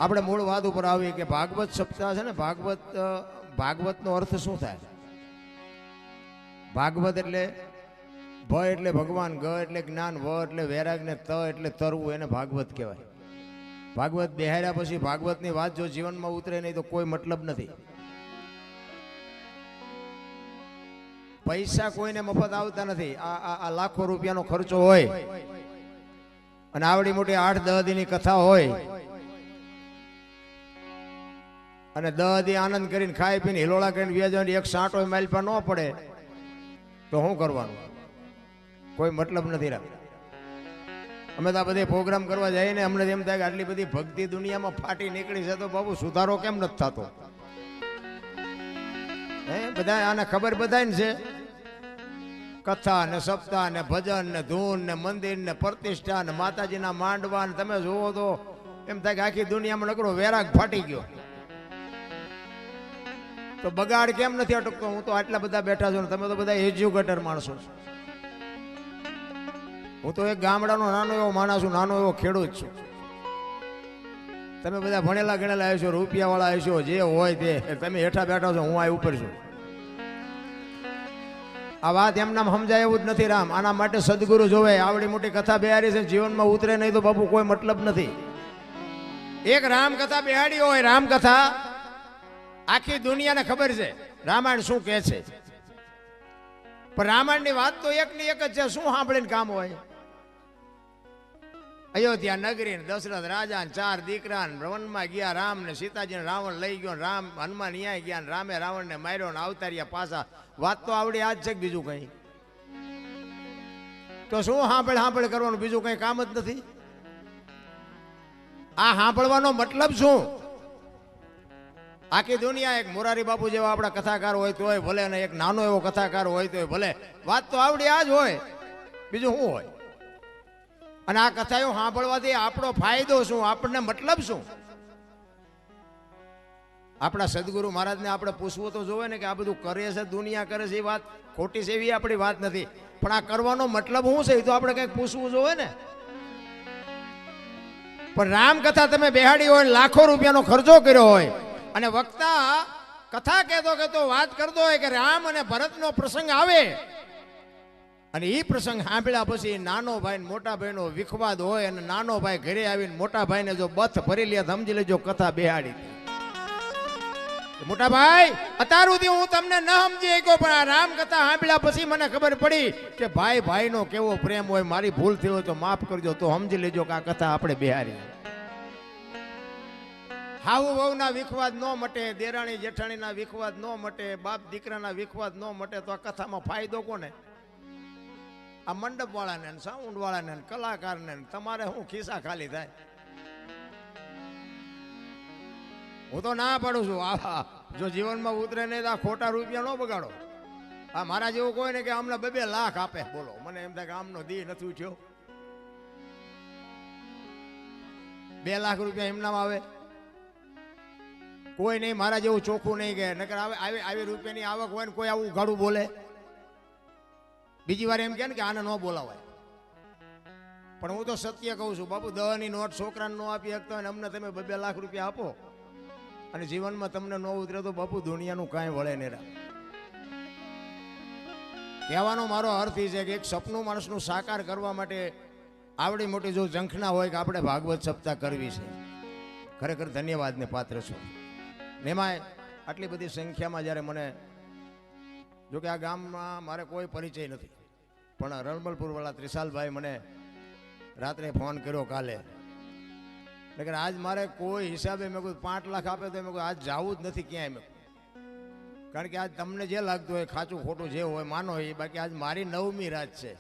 આપણે મૂળ વાત ઉપર આવી કે ભાગવત સપ્તાહ છે ને, ભાગવતનો અર્થ શું થાય? ભાગવત એટલે ભ એટલે ભગવાન, ગ એટલે જ્ઞાન, વ એટલે વૈરાગ ને ત એટલે તરવું, એને ભાગવત કહેવાય. ભાગવત બેહાડ્યા પછી ભાગવતની વાત જો જીવનમાં ઉતરે નહીં તો કોઈ મતલબ નથી. પૈસા કોઈને મફત આવતા નથી. આ લાખો રૂપિયાનો ખર્ચો હોય અને આવડી મોટી 8-10 દીની કથા હોય અને 10 દી આનંદ કરીને ખાઈ પીને હિલોળા કરીને વ્યાજવાની એક સાંટો માઇલ પર ન પડે તો શું કરવાનું? કોઈ મતલબ નથી રાખતા. અમે તો આ બધે પ્રોગ્રામ કરવા જઈએ ને અમને એમ થાય કે આટલી બધી ભક્તિ દુનિયામાં ફાટી નીકળી છે તો બાબુ સુધારો કેમ નથી થતો? હે બધા આને ખબર બધાને છે. કથા ને સપ્તાહ ને ભજન ને ધૂન ને મંદિર ને પ્રતિષ્ઠા ને માતાજીના માંડવા ને તમે જોવો તો એમ થાય કે આખી દુનિયામાં નકરો વૈરાગ ફાટી ગયો. તો બગાડ કેમ નથી અટકતો? હું તો આટલા બધા બેઠા છું, તમે તો બધા એજ્યુકેટર માણસો. હું તો એક ગામડાનો નાનો એવો માણસ છું, નાનો એવો ખેડૂત છું. તમે બધા ભણેલા ગણેલા હશો, રૂપિયા વાળા હશો, જે હોય તે. તમે હેઠા બેઠા છો, હું આ ઉપર છું. આ વાત એમનામ સમજાય એવું જ નથી રામ. આના માટે સદગુરુ જોવે. આવડી મોટી કથા બેહાડી છે, જીવનમાં ઉતરે નહીં તો બાપુ કોઈ મતલબ નથી. એક રામકથા બેહાડી હોય, રામકથા આખી દુનિયાને ખબર છે રામાયણ શું કહે છે, પણ રામાયણની વાત તો એકની એક જ છે. શું સાંભળીને કામ હોય? અયોધ્યા નગરી ને દશરથ રાજા ને 4 દીકરા ને વનમાં ગયા, રામ ને સીતાજી રાવણ લઈ ગયો, રામ હનુમાન ન્યાય ગયા, રામે રાવણ ને માર્યો ને અવતાર્યા પાછા. વાત તો આવડી આજ છે કે બીજું કઈ? તો શું સાંભળ કરવાનું? બીજું કઈ કામ જ નથી. આ સાંભળવાનો મતલબ શું? આખી દુનિયા એક મોરારી બાપુ જેવા આપણા કથાકાર હોય તોય ભલે, ને એક નાનો એવો કથાકાર હોય તોય ભલે. વાત તો આવડી આ જ હોય, બીજું શું હોય? અને આ કથાઓ સાંભળવાથી આપણો ફાયદો શું? આપણને મતલબ શું? આપણા સદગુરુ મહારાજને આપણે પૂછવું તો જોવે ને કે આ બધું કરે છે, દુનિયા કરે છે, એ વાત ખોટી છે એવી આપણી વાત નથી, પણ આ કરવાનો મતલબ શું છે એ તો આપણે કંઈક પૂછવું જોવે ને. પણ રામકથા તમે બેહાડી હોય, લાખો રૂપિયાનો ખર્ચો કર્યો હોય અને વક્તા કથા કહેતો વાત કરતો હોય કે રામ અને ભરતનો પ્રસંગ આવે અને એ પ્રસંગ સાંભળ્યા પછી નાનો ભાઈ ને મોટા ભાઈનો વિખવાદ હોય અને નાનો ભાઈ ઘરે આવીને મોટા ભાઈને જો બથ ભરી લે, સમજી લેજો કથા બેહાડી. મોટા ભાઈ, અત્યાર સુધી હું તમને ન સમજી શક્યો, પણ આ રામકથા સાંભળ્યા પછી મને ખબર પડી કે ભાઈ ભાઈનો કેવો પ્રેમ હોય. મારી ભૂલ થઈ હોય તો માફ કરજો, તો સમજી લેજો કે આ કથા આપણે બેહારી. હાઉ વહુના વિખવાદ ન મટે, દેરાણી જેઠાણીના વિખવાદ ન મટે, બાપ દીકરાના વિખવાદ ન મટે, તો આ કથામાં ફાયદો કોને? આ મંડપ વાળાને, સાઉન્ડ વાળાને, કલાકારને. તમારે શું ખિસ્સા ખાલી થાય? હું તો ના પાડું છું. જો જીવનમાં ઉતરે નહીં તો આ ખોટા રૂપિયા ન બગાડો. આ મારા જેવું કોઈ ને કે અમને 2-2 લાખ આપે, બોલો. મને એમ થાય કે આમનો દી નથી ઉઠ્યો. 2 લાખ રૂપિયા એમનામ આવે? કોઈ નહીં મારા જેવું ચોખ્ખું નહીં કે નકર આવી રૂપિયાની આવક હોય ને કોઈ આવું ઉઘાડું બોલે. બીજી વાર એમ કે ને કે આને ન બોલાવાય. પણ હું તો સત્ય કહું છું બાપુ, 10 ની નોટ છોકરાને ન આપી શકતા હોય ને અમને તમે 2-2 લાખ રૂપિયા આપો અને જીવનમાં તમને ન ઉતરે તો બાપુ દુનિયાનું કાંઈ વળે નહીં. કહેવાનો મારો અર્થ એ છે કે એક સપનું માણસનું સાકાર કરવા માટે આવડી મોટી જો ઝંખના હોય કે આપણે ભાગવત સપ્તાહ કરવી છે, ખરેખર ધન્યવાદને પાત્ર છો. એમાં આટલી બધી સંખ્યામાં જ્યારે મને, જોકે આ ગામમાં મારે કોઈ પરિચય નથી, પણ રણબલપુરવાળા ત્રિશાલભાઈ મને રાત્રે ફોન કર્યો કાલે. એટલે આજ મારે કોઈ હિસાબે મેં કોઈ 5 લાખ આપે તો મેં આજ જવું જ નથી ક્યાંય. કારણ કે આજ તમને જે લાગતું હોય, ખાચું ખોટું જે હોય માનો એ, બાકી આજ મારી 9મી રાત છે.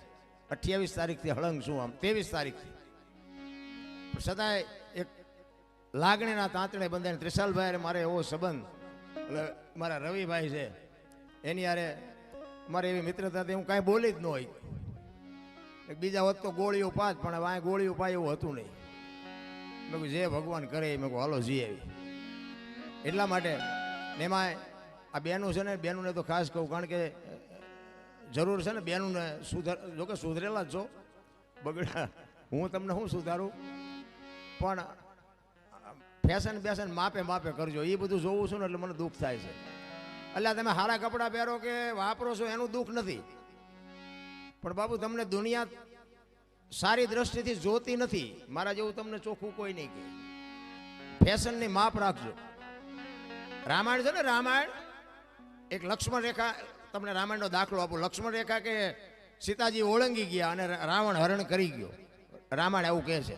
28 તારીખથી હળંગ છું, આમ 23 તારીખથી. છતાંય એક લાગણીના તાંતણે બંધાઈને ત્રિશાલભાઈ મારે એવો સંબંધ, એટલે મારા રવિભાઈ છે એની યારે મારે એવી મિત્રતાથી હું કાંઈ બોલી જ ન હોય. બીજા વખત તો ગોળીઓ પાત, પણ હવે ગોળીઓ પાય એવું હતું નહીં. મેં કહ્યું જે ભગવાન કરે મેં કહું હાલો જી આવી. એટલા માટે એમાં આ બેનું છે ને, બેનુંને તો ખાસ કહું, કારણ કે જરૂર છે ને બેનુંને જોકે સુધરેલા જ છો, બગડા હું તમને શું સુધારું, પણ ફેશન બેશન માપે માપે કરજો. એ બધું જોવું છું ને એટલે મને દુઃખ થાય છે. એટલે તમે સારા કપડાં પહેરો કે વાપરો છો એનું દુઃખ નથી, પણ બાબુ તમને દુનિયા સારી દ્રષ્ટિથી જોતી નથી. મારા જેવું તમને ચોખ્ખું કોઈ નહીં કે. ફેશનની માપ રાખજો. રામાયણ છે ને, રામાયણ એક લક્ષ્મણ રેખા, તમને રામાયણનો દાખલો આપું. લક્ષ્મણ રેખા કે સીતાજી ઓળંગી ગયા અને રાવણ હરણ કરી ગયો. રામાયણ એવું કહે છે.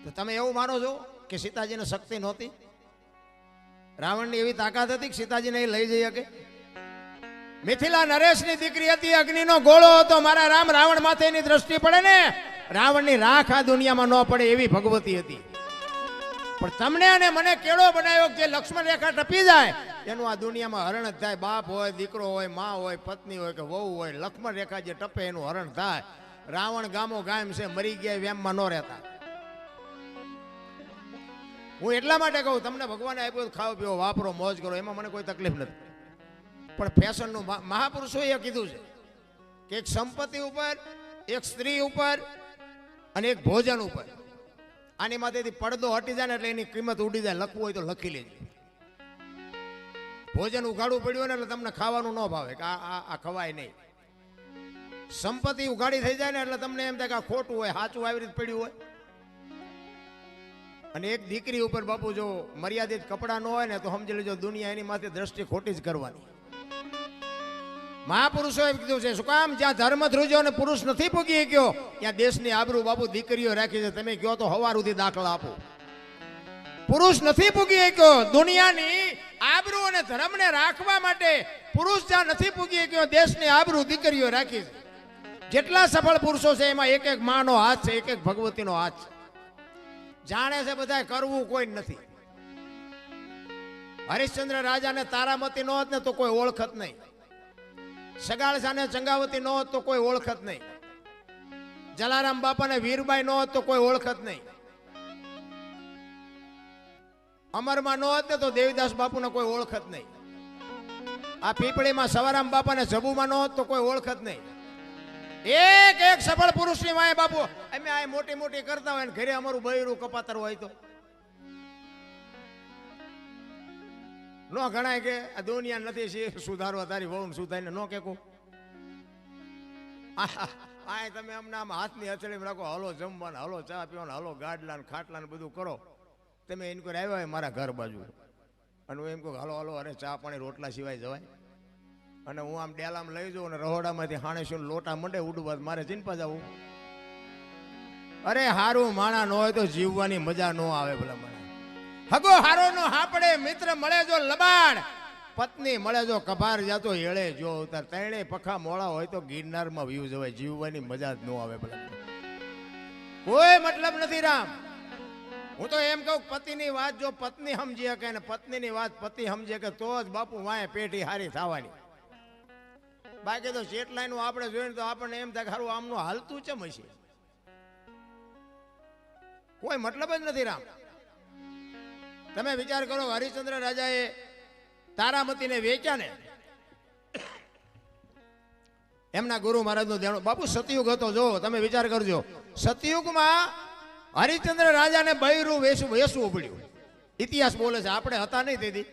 તો તમે એવું માનો છો કે સીતાજીને શક્તિ નહોતી? રાવણની એવી તાકાત હતી કે સીતાજીને એ લઈ જઈ શકે? મિથિલા નરેશની દીકરી હતી, અગ્નિનો ગોળો હતો. મારા રામ રાવણ માથે એની દ્રષ્ટિ પડે ને, રાવણની રાખ આ દુનિયામાં ન પડે એવી ભગવતી હતી. પણ તમને અને મને કેળો બનાવ્યો જે લક્ષ્મણ રેખા ટપી જાય એનું આ દુનિયામાં હરણ જ થાય. બાપ હોય, દીકરો હોય, માં હોય, પત્ની હોય કે વહુ હોય, લક્ષ્મણ રેખા જે ટપે એનું હરણ થાય. રાવણ ગામો ગામ છે, મરી ગયા વેમમાં ન રહેતા. હું એટલા માટે કહું, તમને ભગવાને આપ્યું ખાઓ પીવો વાપરો મોજ કરો, એમાં મને કોઈ તકલીફ નથી. પણ ફેશનનું મહાપુરુષોએ કીધું છે કે એક સંપત્તિ ઉપર, એક સ્ત્રી ઉપર અને એક ભોજન ઉપર, આની માથેથી પડદો હટી જાય ને એટલે એની કિંમત ઉડી જાય. લખવું હોય તો લખી લેજો. ભોજન ઉઘાડવું પડ્યું ને એટલે તમને ખાવાનું ન ભાવે કે આ ખવાય નહીં. સંપત્તિ ઉઘાડી થઈ જાય ને એટલે તમને એમ થાય કે આ ખોટું હોય, સાચું આવી રીતે પડ્યું હોય. અને એક દીકરી ઉપર બાપુ જો મર્યાદિત કપડાં ન હોય ને તો સમજી લેજો દુનિયા એની માથે દ્રષ્ટિ ખોટી જ કરવાની. મહાપુરુષોએ કીધું છે, શું કામ? જ્યાં ધર્મ ધ્રુજો અને પુરુષ નથી પૂગી ગયો ત્યાં દેશની આબરૂ બાપુ દીકરીઓ રાખી છે. તમે કહો તો હવાર સુધી દાખલા આપો. પુરુષ નથી પૂગી ગયો, દુનિયાની આબરૂ અને ધર્મને રાખવા માટે પુરુષ જ્યાં નથી પૂગી ગયો દેશની આબરૂ દીકરીઓ રાખી છે. જેટલા સફળ પુરુષો છે એમાં એક એક માનો હાથ છે, એક એક ભગવતીનો હાથ છે. જાણે છે બધા, કરવું કોઈ નથી. હરિશ્ચંદ્ર રાજાને તારામતી ન હોત ને તો કોઈ ઓળખત નહીં. સગાળ સાને ચંગાવતી ન હોત તો કોઈ ઓળખત નહીં. જલારામ બાપાને વીરબાઈ ન હોત તો કોઈ ઓળખત નહીં. અમરમાં ન હોત ને તો દેવીદાસ બાપુને કોઈ ઓળખત નહીં. આ પીપળીમાં સવારામ બાપાને જબુમાં ન હોત તો કોઈ ઓળખત નહીં. એક એક સફળ પુરુષની વાય બાપુ અમે આ મોટી મોટી કરતા હોય ને ઘરે અમારું બૈરું કપાતર હોય તો નો ગણાય કે આ દુનિયા નથી સુધારવા તારી વહુ સુધારીને નો કે આ તમે અમને આમ હાથની હથેળી રાખો, હલો જમવાના, હલો ચા પીવાના, હલો ગાડલા ખાટલા ને બધું કરો. તમે એને કોઈ આવ્યા હોય મારા ઘર બાજુ અને હું એમ કહું હલો હલો, અરે ચા પાણી રોટલા સિવાય જવાય? અને હું આમ ડેલામાં લઈ જાઉં ને રહોડામાંથી હાણેશું લોટા મંડે ઉડવા, મારે ચિંપા જવું? અરે હારું માણા ન હોય તો જીવવાની મજા ન આવે. ભલા મને હગો હારો નો હાપડે, મિત્ર મળે જો લબાડ, પત્ની મળે જો કભાર જાતો હેળે જો ઉતાર. ત્રણેય પખા મોળા હોય તો ગિરનારમાં વ્યૂ જવાય. જીવવાની મજા જ ન આવે. ભલા કોઈ મતલબ નથી રામ. હું તો એમ કહું પતિની વાત જો પત્ની સમજી શકે ને પત્નીની વાત પતિ સમજી શકે તો જ બાપુ વાય પેઢી હારી થવાની. બાકી તો જેટલાનું આપણે જોઈને તો આપણને એમ થાય સારું આમનું હાલતું ચમ હશે. કોઈ મતલબ જ નથી રામ. તમે વિચાર કરો, હરિશ્ચંદ્ર રાજાએ તારામતીને વેચ્યા ને, એમના ગુરુ મહારાજનું દેણું. બાપુ સતયુગ હતો, જો તમે વિચાર કરજો. સતયુગમાં હરિશ્ચંદ્ર રાજાને બૈરું વેસવું પડ્યું. ઇતિહાસ બોલે છે, આપણે હતા નહીં તેથી.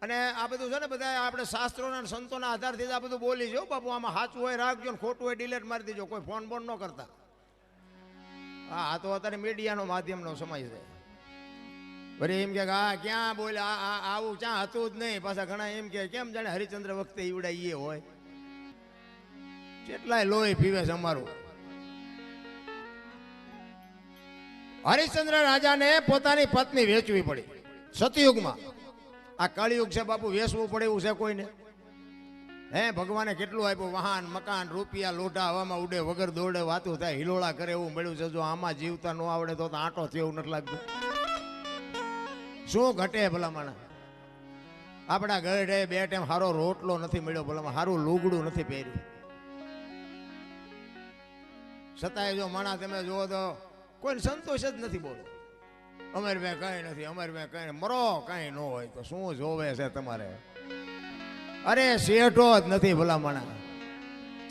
અને આ બધું છે ને બધા આપણે શાસ્ત્રોના સંતોના આધારથી આ બધું બોલી જો બાપુ. આમાં સાચું હોય રાખજો ને ખોટું હોય ડિલેટ મારી દેજો. કોઈ ફોન બોન ન કરતા. હા તો અત્યારે મીડિયાનો માધ્યમનો સમય છે. વળી એમ કે હા ક્યાં બોલે આવું ક્યાં હતું જ નહીં. પાછા ઘણા એમ કે કેમ જાણે હરિશ્ચંદ્ર વખતે ઈવડાઈએ હોય. કેટલાય લોહી પીવે છે અમારું. હરિશ્ચંદ્ર રાજાને પોતાની પત્ની વેચવી પડી સતયુગમાં. આ કળિયુગ છે બાપુ, વેચવું પડે એવું છે કોઈને? હે ભગવાને કેટલું આપ્યું, વાહન મકાન રૂપિયા લોઢા હવામાં ઉડે વગર દોડે વાતું થાય હિલોળા કરે એવું મળ્યું છે. જો આમાં જીવતા ન આવડે તો આંટો થયો એવું નથી લાગતું. શું ઘટે ભલામણ? આપણા ગઢે બે ટાઈમ સારો રોટલો નથી મળ્યો, ભલામણ સારું લુગડું નથી પહેર્યું. છતાંય જો માણા તમે જુઓ તો કોઈને સંતોષ જ નથી. બોલો અમારી બે કઈ નથી, અમારી બે કઈ મરો કઈ ન હોય તો શું જોવે છે તમારે? અરે શેઠો જ નથી ભલામણા.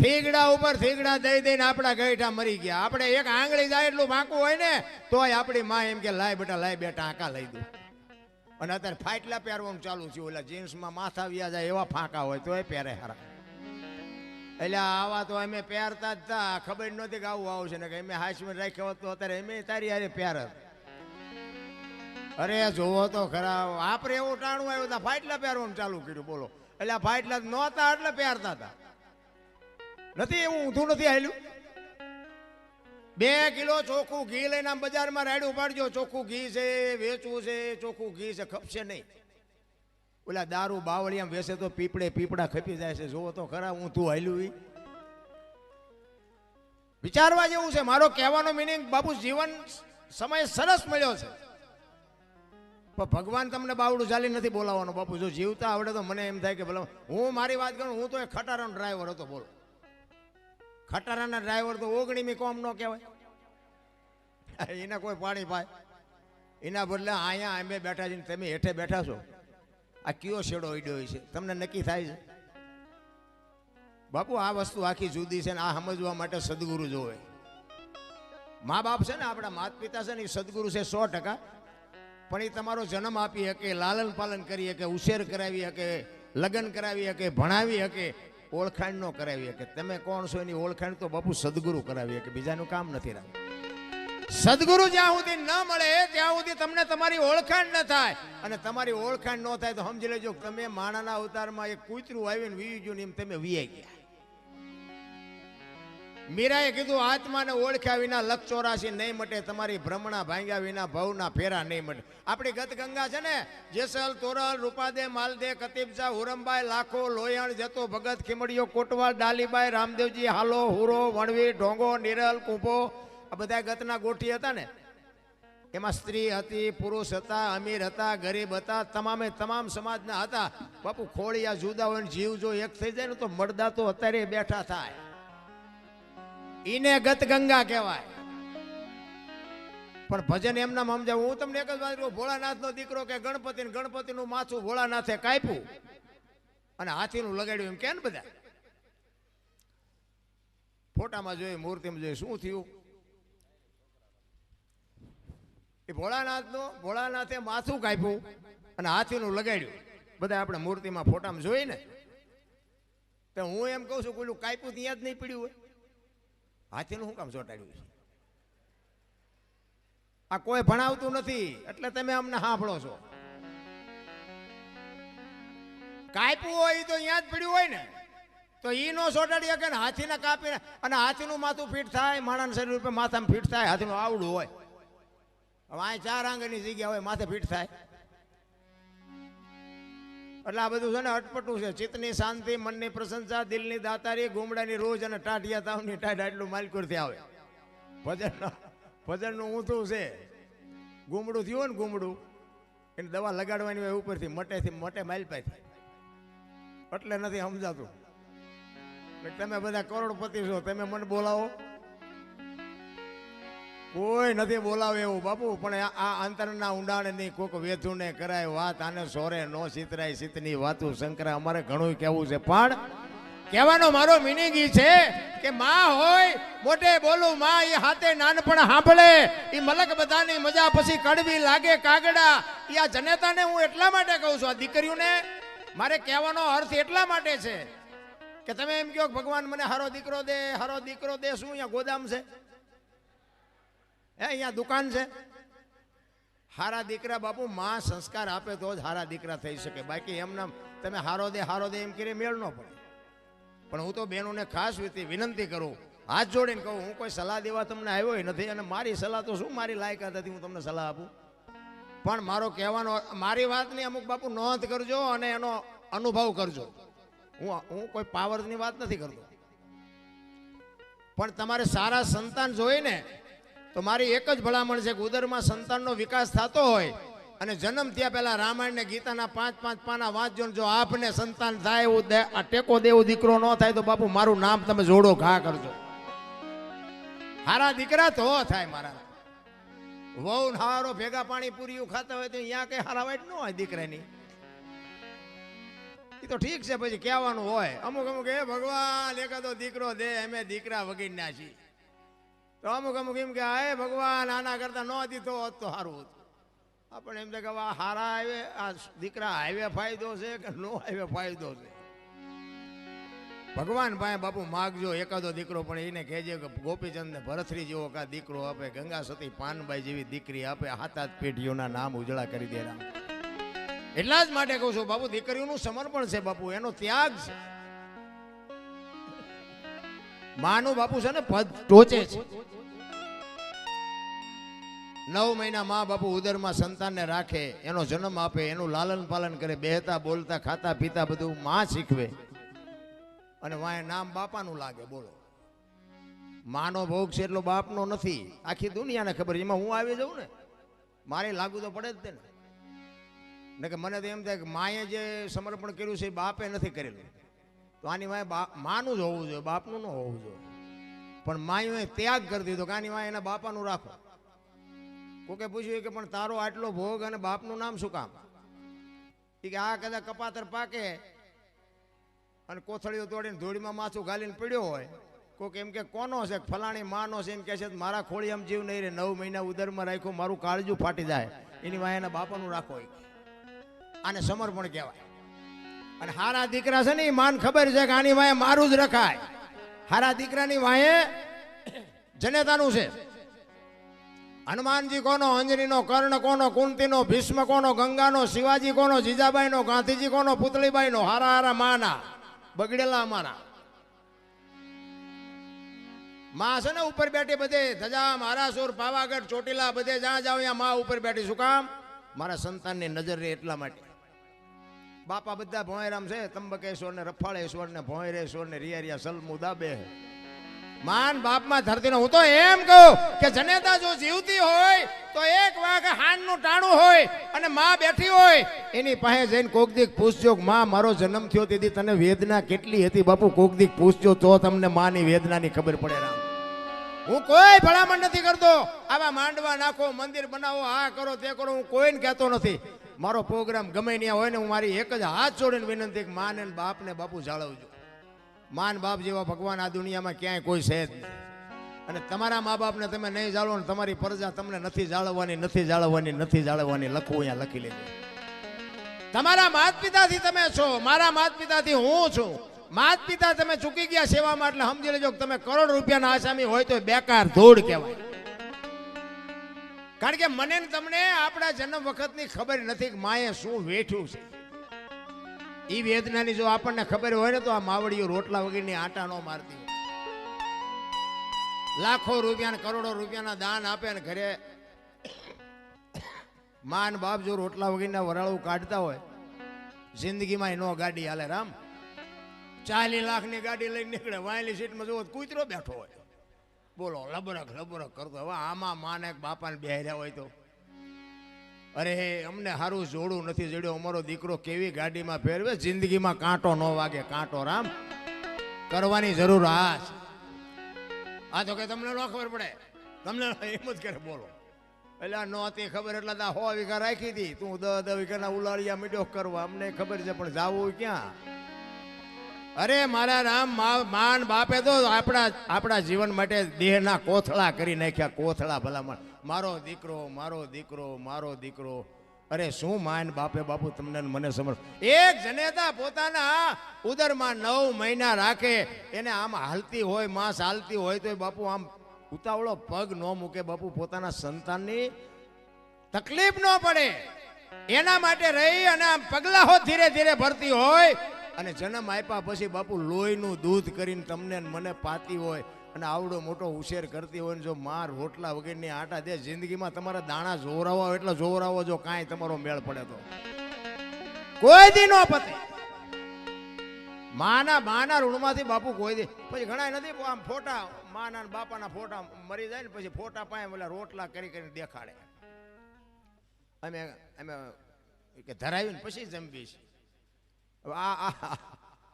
થીગડા ઉપર થીગડા દઈ દઈને આપણા ગઈઠા મરી ગયા. આપણે એક આંગળી જાય એટલું વાંકું હોય ને તોય આપણી માં એમ કે લાય બે ટાંકા લઈ દઉં. અને અત્યારે ફાટલા પહેરવાનું ચાલુ છે. ઓલા જીન્સમાં માથા વ્યા જાય એવા ફાંકા હોય તોય પહેરે હારા. એટલે આવા તો અમે પહેરતા જ હતા. ખબર નહોતી કે આવું આવશે ને કે અમે હાઈસમાં રાખ્યો હોત તો અત્યારે અમે તારી હારે પહેરત. અરે જોવો તો ખરા, આપણે એવું ટાણું આવ્યું હતા ફાટલા પહેરવાનું ચાલુ કર્યું. બોલો, એટલે આ ફાટલા નહોતા એટલે પહેરતા હતા. નથી એવું ઊંધું નથી આવેલું. 2 કિલો ચોખ્ખું ઘી લઈને આમ બજારમાં રાડ્યું પાડજો. ચોખ્ખું ઘી છે, વેચવું છે, ચોખ્ખું ઘી છે, ખપશે નહીં. ઓલા દારૂ બાવળિયામાં વેસે તો પીપડા ખપી જાય છે. જોવો તો ખરા ઊંધું હાલ્યું. વિચારવા જેવું છે. મારો કહેવાનો મિનિંગ બાપુ જીવન સમય સરસ મળ્યો છે, પણ ભગવાન તમને બાવડું ચાલી નથી બોલાવવાનો. બાપુ જો જીવતા આવડે તો મને એમ થાય કે ભલે હું મારી વાત કરું. હું તો એક ખટારાનો ડ્રાઈવર હતો. બોલો, ખટારાના ડ્રાઈવર તો 19મી કોમ ન કહેવાય. એના કોઈ પાણી પાય એના બદલે અહીંયા અમે બેઠા છીએ, તમે હેઠે બેઠા છો. આ કયો શેડો ઈડ્યો છે તમને નક્કી થાય છે? બાપુ આ વસ્તુ આખી જુદી છે ને આ સમજવા માટે સદગુરુ જોવે. મા બાપ છે ને, આપણા માતા પિતા છે ને, એ સદગુરુ છે 100%. પણ એ તમારો જન્મ આપી શકે, લાલન પાલન કરી શકે, ઉછેર કરાવી શકે, લગ્ન કરાવી શકે, ભણાવી શકે, ઓળખાણ ન કરાવી શકે. તમે કોણ છો એની ઓળખાણ તો બાપુ સદગુરુ કરાવી શકે, બીજાનું કામ નથી રાખતું. સદગુરુ જ્યાં સુધી ન મળે ત્યાં સુધી તમને તમારી ઓળખાણ ન થાય. અને તમારી ઓળખાણ ન થાય તો સમજી લેજો તમે માણાના અવતારમાં એક કૂતરું આવીને વી ગયું ને એમ તમે વીઆઈ ગયા. મીરાએ કીધું આત્માને ઓળખ્યા વિના લખ 84 નહીં મટે, તમારી ભ્રમણા ભાંગ્યા વિના ભવના ફેરા નહીં મટે. આપણી ગત ગંગા છે ને, જેસલ, તોરલ, રૂપાદે, માલદે, કતીબસા, હુરમબાઈ, લાખો, લોયણ, જતો, ભગત, ખીમડીઓ, કોટવાલ, ડાલીબાઈ, રામદેવજી, હાલો, હુરો, વણવી, ઢોંગો, નિરલ, કુંભો, આ બધા ગતના ગોઠી હતા ને. એમાં સ્ત્રી હતી, પુરુષ હતા, અમીર હતા, ગરીબ હતા, તમામે તમામ સમાજના હતા. બાપુ ખોળિયા જુદા હોય ને જીવ જો એક થઈ જાય ને તો મળદા તો અત્યારે બેઠા થાય. ઈને ગત ગંગા કહેવાય. પણ ભજન એમના સમજાવું. હું તમને એક જ વાત કહું, ભોળાનાથ નો દીકરો કે ગણપતિ નું માથું ભોળાનાથે કાપ્યું અને હાથીનું લગાડ્યું એમ કે ને બધા ફોટામાં જોયું, મૂર્તિમાં જોયું. શું થયું? એ ભોળાનાથે માથું કાપ્યું અને હાથીનું લગાડ્યું. બધા આપણે મૂર્તિમાં ફોટામાં જોઈ ને, તો હું એમ કહું છું કોઈનું કાપ્યું ત્યાં જ નહીં પડ્યું હોય, હાથીનું શું કામ ચોંટાડ્યું છે? આ કોઈ ભણાવતું નથી એટલે તમે અમને સાંભળો છો. કાપ્યું હોય તો અહીંયા જ પડ્યું હોય ને, તો ઈ નો ચોંટાડી શકે ને. હાથીને કાપીને અને હાથીનું માથું ફીટ થાય, માણસ શરીર ઉપર માથામાં ફીટ થાય. હાથીનું આવડું હોય, હવે આ 4 આંગળની જગ્યા હોય, માથે ફીટ થાય. એટલે આ બધું છે ને અટપટું છે. ચિત્તની શાંતિ, મનની પ્રશંસા, દિલની દાતારી, ગુમડાની રોજ અને ટાઢિયા તાવની ટાઢ આટલું માલકુરથી આવે. ભજનનું ઊંધું છે. ગુમડું થયું હોય ને, ગુમડું એને દવા લગાડવાની હોય ઉપરથી, મટે માલપાઈ થાય. એટલે નથી સમજાતું. તમે બધા કરોડપતિ છો, તમે મને બોલાવો? કોઈ નથી બોલાવે એવું બાપુ. પણ આ અંતરના ઊંડાણની કોક વેધુને કરાય વાત, આને સોરે નો સિતરાય સિતની વાતું શંકરા. અમારે ઘણું કહેવું છે, પણ કહેવાનો મારો મિનિંગ ઈ છે કે માં હોય મોટે બોલું, માં એ હાથે નાનપણ સાંભળે. એ મલક બધાની મજા પછી કડવી લાગે કાગડા. એ આ જનેતાને હું એટલા માટે કહું છું, આ દીકરીઓને મારે કહેવાનો અર્થ એટલા માટે છે કે તમે એમ કહો ભગવાન મને હારો દીકરો દે, હારો દીકરો દે. શું અહીંયા ગોદામ છે? અહીંયા દુકાન છે? હારા દીકરા બાપુ માં સંસ્કાર આપે તો જ હારા દીકરા થઈ શકે. બાકી એમના તમે હારો દે એમ કરી મેળ ન પડે. પણ હું તો બહેનોને ખાસ વિનંતી કરું, હાથ જોડીને કહું, હું કોઈ સલાહ દેવા તમને આવ્યો નથી. અને મારી સલાહ તો શું, મારી લાયકાત હતી હું તમને સલાહ આપું. પણ મારો કહેવાનો, મારી વાતની અમુક બાપુ નોંધ કરજો અને એનો અનુભવ કરજો. હું કોઈ પાવરની વાત નથી કરતો. પણ તમારે સારા સંતાન જોઈએ ને, તો મારી એક જ ભલામણ છે કે ઉદરમાં સંતાનનો વિકાસ થતો હોય અને જન્મ થયા પહેલા રામાયણ ને ગીતાના 5-5 પાના વાંચજો. જો આપને સંતાન થાય એવું આ ટેકો દેવું દીકરો ન થાય તો બાપુ મારું નામ તમે જોડો ઘા કરજો. હારા દીકરા તો થાય. મારા વહુ હારો ભેગા પાણી પૂરી ખાતા હોય તો અહીંયા કઈ હારા વાઈટ ન હોય દીકરાની. એ તો ઠીક છે, પછી કહેવાનું હોય અમુક અમુક એ ભગવાન એકાદો દીકરો દે, અમે દીકરા વગીરના છીએ. તો અમુક અમુક એમ કે હે ભગવાન આના કરતા ન દીધો હોત તો સારું હતું. આપણે એમ થાય કે આ હારા આવે, આ દીકરા હાઈવે ફાયદો છે કે નો હાઈવે ફાયદો છે. ભગવાન પાસે બાપુ માગજો એકાદો દીકરો, પણ એને કહેજે કે ગોપીચંદ ને ભરતરી જેવો કા દીકરો આપે, ગંગા સતી પાનબાઈ જેવી દીકરી આપે, હાથ હાથ પેઢીઓના નામ ઉજળા કરી દે રામ. એટલા જ માટે કહું છું બાપુ, દીકરીઓનું સમર્પણ છે બાપુ, એનો ત્યાગ છે. માનું બાપુ છે ને પદ ટોચે છે. 9 મહિના મા બાપુ ઉદરમાં સંતાનને રાખે, એનો જન્મ આપે, એનું લાલન પાલન કરે, બેહતા બોલતા ખાતા પીતા બધું માં શીખવે, અને વાય નામ બાપાનું લાગે. બોલો, માનો ભોગ છે એટલો બાપનો નથી. આખી દુનિયાને ખબર, એમાં હું આવી જાઉં ને મારે લાગુ તો પડે જ તે ને કે મને તો એમ થાય કે માએ જે સમર્પણ કર્યું છે એ બાપે નથી કરેલું, તો આની વાય માનું જ હોવું જોઈએ, બાપનું ન હોવું જોઈએ. પણ માએ ત્યાગ કરી દીધો કે આની વાય એના બાપાનું રાખો. કોકે પૂછ્યું કે પણ તારો આટલો ભોગ અને બાપનું નામ શું કામ? કે આ કદાચ કપાતર પાકે અને કોથળીઓ તોડીને ધૂળીમાં માથું ગાલીને પડ્યો હોય, કોક એમ કે કોનો છે, ફલાણી માનો છે, એમ કે છે મારા ખોળી આમ જીવ નહીં રે, 9 મહિના ઉદરમાં રાખ્યો, મારું કાળજું ફાટી જાય, એની વાય એના બાપાનું રાખો. આને સમર્પણ કહેવાય. અને હારા દીકરા છે ને એ માન ખબર છે કે આની વાય મારું જ રખાય. હારા દીકરાની વાય જનેતાનું છે. હનુમાનજી કોનો, અંજનીનો, કર્ણ કોનો, કુંતીનો, ભીષ્મ કોનો, ગંગાનો, શિવાજી કોનો, જીજાબાઈનો, ગાંધીજી કોનો, પુતળીબાઈનો. હારા હારા માના બગડેલા અમારા માં છે ને ઉપર બેઠી, બધે ધજા મહારાસુર પાવાગઢ ચોટીલા બધે જ્યાં જાવ ત્યાં માં ઉપર બેઠી. શું કામ? મારા સંતાનની નજર રહે એટલા માટે. બાપા બધા ભોંયરામ છે, ત્રંબકેશ્વર ને રફાળેશ્વર ને ભોંયરેશ્વર ને રિયા સલમુ દાબે. માન બાપમાં ધરતી. હું તો એમ કહું કે જનેતા જો જીવતી હોય તો એક વાગ હાનનું ટાણું હોય અને માં બેઠી હોય, એની પાસે જઈને કોક દીક પૂછજો, માં મારો જન્મ થયો તેથી તને વેદના કેટલી હતી બાપુ? કોક દીક પૂછજો તો તમને માની વેદનાની ખબર પડે. રામ, હું કોઈ ભલામણ નથી કરતો, આવા માંડવા નાખો, મંદિર બનાવો, આ કરો તે કરો, હું કોઈને કહેતો નથી. મારો પ્રોગ્રામ ગમે ત્યાં હોય ને, હું મારી એક જ હાથ જોડીને વિનંતી કે માને બાપને બાપુ જાળવજો. માન બાપ જેવા ભગવાન આ દુનિયામાં ક્યાંય કોઈ છે જ નહીં. અને તમારા મા બાપને તમે નહીં જાળવો ને તમારી પ્રજા તમને નથી જાળવવાની, નથી જાળવવાની, નથી જાળવવાની. લખવું અહીંયા લખી લેજો. તમારા માત પિતાથી તમે છો, મારા માત પિતાથી હું છું. માત પિતા તમે ચૂકી ગયા સેવામાં, એટલે સમજી લેજો કે તમે કરોડ રૂપિયાના આસામી હોય તો બેકાર ધૂળ કહેવાય. કારણ કે મને ને તમને આપણા જન્મ વખતની ખબર નથી કે માએ શું વેઠ્યું છે. એ વેદનાની જો આપણને ખબર હોય ને તો આ માવડીઓ રોટલા વગરની આટા નો મારતી. લાખો રૂપિયા કરોડો રૂપિયાના દાન આપે ને ઘરે માન બાપ જો રોટલા વગરના વરાળું કાઢતા હોય, જિંદગીમાં નો ગાડી હાલે. રામ, 40 લાખની ગાડી લઈને નીકળે, વાયલી સીટમાં જોવો કૂતરો બેઠો હોય. બોલો, લબરક લબરક કરતો. હવે આમાં માને બાપાને બેહર્યા હોય તો અરે અમને સારું જોડું નથી જડ્યો, અમારો દીકરો કેવી ગાડીમાં ફેરવે, જિંદગીમાં કાંટો ન વાગે. કાંટો રામ કરવાની જરૂર. આ તો કે તમને ન ખબર પડે, તમને એમ જ કરે. બોલો, એટલે નહોતી ખબર એટલે 100 વીઘા રાખી હતી, તું 10 વીઘાના ઉલાળિયા મીડો કરવા. અમને ખબર છે પણ જાવું ક્યાં? અરે મારા રામ, માન બાપે તો આપણા જીવન માટે દેહના કોથળા કરી નાખ્યા. કોથળા ભલામણ, મારો દીકરો, મારો દીકરો, મારો દીકરો. અરે શું માન બાપે બાપુ તમને મને સમજ. એક જનેતા પોતાના ઉદરમાં 9 મહિના રાખે, એને આમ હાલતી હોય, માસ હાલતી હોય તો બાપુ આમ ઉતાવળો પગ ન મૂકે બાપુ. પોતાના સંતાનની તકલીફ ન પડે એના માટે રહી અને આમ પગલાઓ ધીરે ધીરે ભરતી હોય. અને જન્મ આપ્યા પછી બાપુ લોહીનું દૂધ કરીને તમને મને પાતી હોય અને આવડો મોટો ઉછેર કરતી હોય ને જો માર રોટલા વગરની આટા દે, જિંદગીમાં તમારા દાણા જોરાવો એટલે જોરાવો. જો કાંઈ તમારો મેળ પડે તો કોઈ દી નો પતે. માના ઋણમાંથી બાપુ કોઈ દી. પછી ઘણા નથી આમ ફોટા, માના બાપાના ફોટા મરી જાય ને પછી ફોટા પાસે ઓલા રોટલા કરી કરીને દેખાડે. અમે કે ધરાવીને પછી જમવીશ.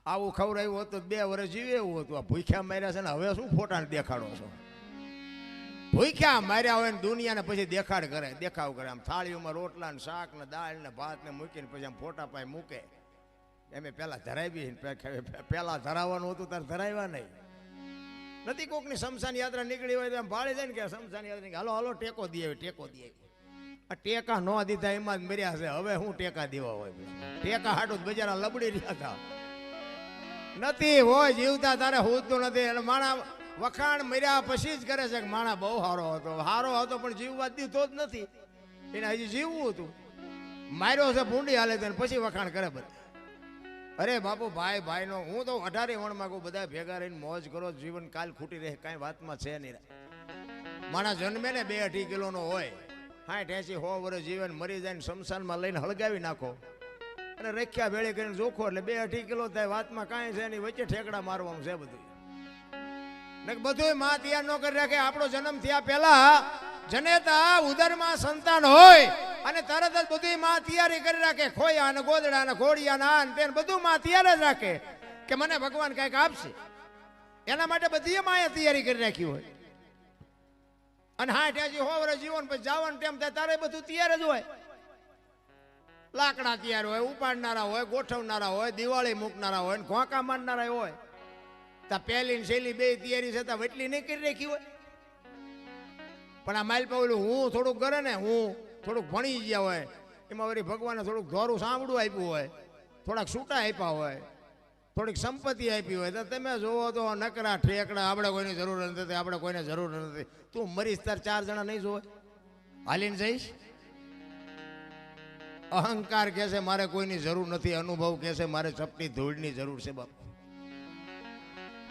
આવું ખવડાવ્યું હોત તો 2 વર્ષ જીવે એવું હતું. આ ભૂખ્યા માર્યા છે ને હવે શું ફોટાને દેખાડો છો? ભૂખ્યા માર્યા હોય ને દુનિયાને પછી દેખાવ કરે. આમ થાળીઓમાં રોટલા ને શાક ને દાળ ને ભાત ને મૂકીને પછી આમ ફોટા પાસે મૂકે. એમ પેલા ધરાવી પેલા ધરાવવાનું હતું તારે ધરાવ્યા નહીં નથી. કોકની શમશાન યાત્રા નીકળી હોય તો એમ ભાળી જાય ને કે શમશાન યાત્રા હાલો હાલો ટેકો દે ટેકો દે. આ ટેકા ન દીધા એમાં જ મર્યા છે. હવે હું ટેકા દેવા હોય? ટેકા હાટું બજારા લબડી રહ્યા હતા નથી હોય જીવતા તારે હોતું નથી. અને માણા વખાણ મર્યા પછી જ કરે છે કે માણા બહુ સારો હતો પણ જીવવા દીધો જ નથી. એને હજી જીવવું હતું. માર્યો છે ભૂંડી હાલે તો પછી વખાણ કરે બધા. અરે બાપુ ભાઈ ભાઈનો હું તો 18 વણમાં કહું બધા ભેગા રહીને મોજ કરો. જીવન કાલ ખૂટી રહે કાંઈ વાતમાં છે નહીં. માણસ જન્મે ને 2-2.5 કિલોનો હોય 60-80-100 વર્ષ જીવન મરી જાય ને શમશાનમાં લઈને હળગાવી નાખો અને રખ્યા ભેળી કરીને જોખો એટલે 2-2.5 કિલો થાય. વાતમાં કાંઈ છે નહીં. વચ્ચે ઠેકડા મારવાનું છે બધું. બધું માં તૈયાર ન કરી રાખે. આપણો જન્મ થયા પહેલા જનેતા ઉદરમાં સંતાન હોય અને તરત જ બધું માં તૈયારી કરી રાખે. ખોયા અને ગોદડા અને ઘોડિયા ને આન તેન બધું માં તૈયાર જ રાખે કે મને ભગવાન કંઈક આપશે. એના માટે બધી માએ તૈયારી કરી રાખી હોય. અને 60-80-100 વર્ષ જીવન પછી જવાનું ટાઈમ થાય તારે બધું તૈયાર જ હોય. લાકડા તૈયાર હોય, ઉપાડનારા હોય, ગોઠવનારા હોય, દિવાળી મૂકનારા હોય, ઘોંકા મારનારા હોય. તા પહેલી ને છેલ્લી બે તૈયારી છતાં વટલી નહીં કરી રાખી હોય. પણ આ માઇલ પાવેલું હું થોડુંક કરે ને હું થોડુંક ભણી ગયા હોય એમાં વળી ભગવાને થોડુંક ધોરું સાંભળું આપ્યું હોય, થોડાક છૂટા આપ્યા હોય, થોડીક સંપત્તિ આપી હોય તો તમે જોવો તો નકરા ઠેકડા. આપણે કોઈની જરૂર નથી, આપણે કોઈને જરૂર નથી. તું મરીશ તાર 4 જણા નહીં જોવે હાલીને જઈશ. અહંકાર કહે છે મારે કોઈની જરૂર નથી. અનુભવ કહે છે મારે ચપટી ધૂળની જરૂર છે. બાપ